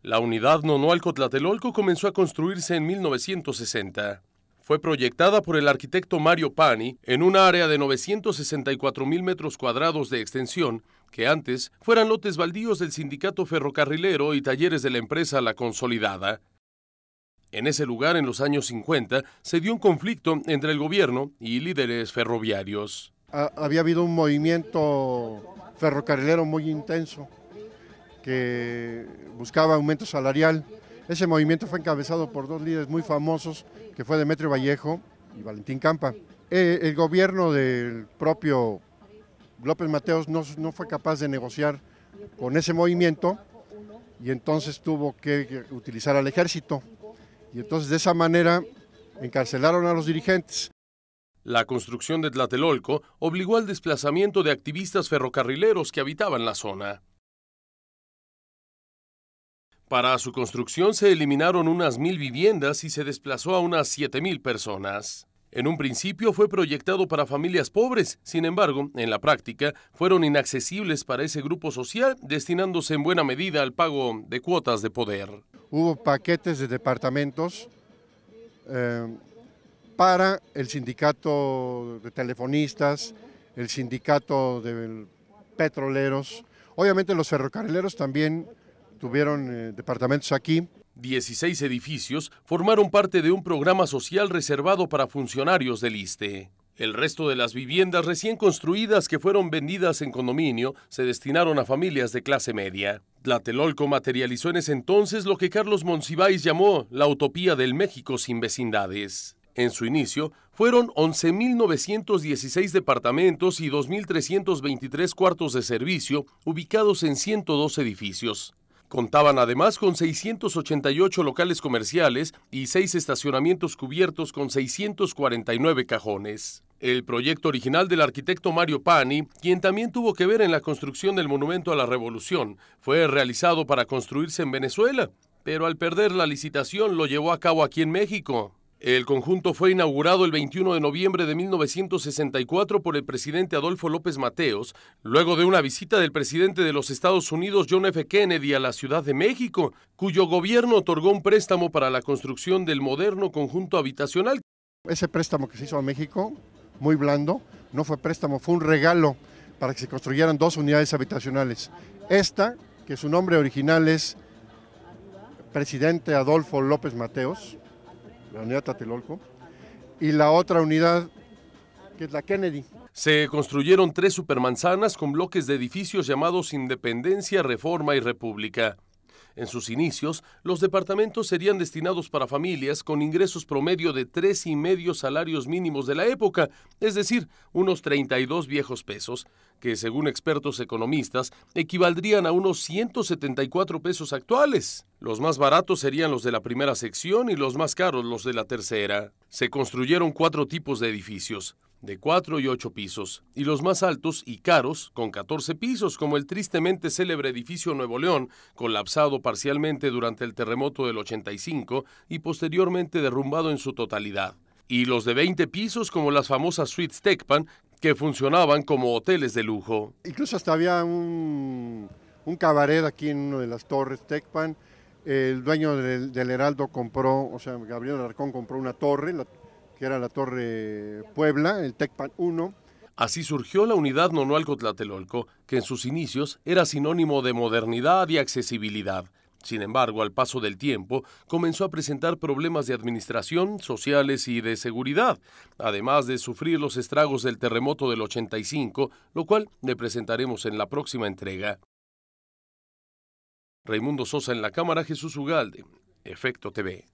La unidad Nonualco-Tlatelolco comenzó a construirse en 1960. Fue proyectada por el arquitecto Mario Pani en un área de 964,000 metros cuadrados de extensión, que antes fueran lotes baldíos del sindicato ferrocarrilero y talleres de la empresa La Consolidada. En ese lugar, en los años 50, se dio un conflicto entre el gobierno y líderes ferroviarios. Había habido un movimiento ferrocarrilero muy intenso que buscaba aumento salarial. Ese movimiento fue encabezado por dos líderes muy famosos, que fue Demetrio Vallejo y Valentín Campa. El gobierno del propio López Mateos no fue capaz de negociar con ese movimiento y entonces tuvo que utilizar al ejército. Y entonces de esa manera encarcelaron a los dirigentes. La construcción de Tlatelolco obligó al desplazamiento de activistas ferrocarrileros que habitaban la zona. Para su construcción se eliminaron unas 1,000 viviendas y se desplazó a unas 7,000 personas. En un principio fue proyectado para familias pobres, sin embargo, en la práctica fueron inaccesibles para ese grupo social, destinándose en buena medida al pago de cuotas de poder. Hubo paquetes de departamentos para el sindicato de telefonistas, el sindicato de petroleros. Obviamente los ferrocarrileros también tuvieron departamentos aquí. 16 edificios formaron parte de un programa social reservado para funcionarios del ISSSTE. El resto de las viviendas recién construidas que fueron vendidas en condominio se destinaron a familias de clase media. Tlatelolco materializó en ese entonces lo que Carlos Monsiváis llamó la utopía del México sin vecindades. En su inicio, fueron 11,916 departamentos y 2,323 cuartos de servicio ubicados en 102 edificios. Contaban además con 688 locales comerciales y 6 estacionamientos cubiertos con 649 cajones. El proyecto original del arquitecto Mario Pani, quien también tuvo que ver en la construcción del Monumento a la Revolución, fue realizado para construirse en Venezuela, pero al perder la licitación lo llevó a cabo aquí en México. El conjunto fue inaugurado el 21 de noviembre de 1964 por el presidente Adolfo López Mateos, luego de una visita del presidente de los Estados Unidos, John F. Kennedy, a la Ciudad de México, cuyo gobierno otorgó un préstamo para la construcción del moderno conjunto habitacional. Ese préstamo que se hizo a México, muy blando, no fue préstamo, fue un regalo para que se construyeran 2 unidades habitacionales. Esta, que su nombre original es Presidente Adolfo López Mateos, la unidad Tlatelolco, y la otra unidad, que es la Kennedy. Se construyeron 3 supermanzanas con bloques de edificios llamados Independencia, Reforma y República. En sus inicios, los departamentos serían destinados para familias con ingresos promedio de 3,5 salarios mínimos de la época, es decir, unos 32 viejos pesos, que según expertos economistas equivaldrían a unos 174 pesos actuales. Los más baratos serían los de la primera sección y los más caros los de la tercera. Se construyeron 4 tipos de edificios, de 4 y 8 pisos, y los más altos y caros con 14 pisos, como el tristemente célebre edificio Nuevo León, colapsado parcialmente durante el terremoto del 85 y posteriormente derrumbado en su totalidad, y los de 20 pisos como las famosas suites Tecpan, que funcionaban como hoteles de lujo. Incluso hasta había un cabaret aquí en una de las torres Tecpan. El dueño del Heraldo compró, o sea, Gabriel Alarcón compró una torre, que era la Torre Puebla, el Tecpan 1. Así surgió la unidad Nonualco-Tlatelolco, que en sus inicios era sinónimo de modernidad y accesibilidad. Sin embargo, al paso del tiempo, comenzó a presentar problemas de administración, sociales y de seguridad, además de sufrir los estragos del terremoto del 85, lo cual le presentaremos en la próxima entrega. Raimundo Sosa en la cámara, Jesús Ugalde, Efecto TV.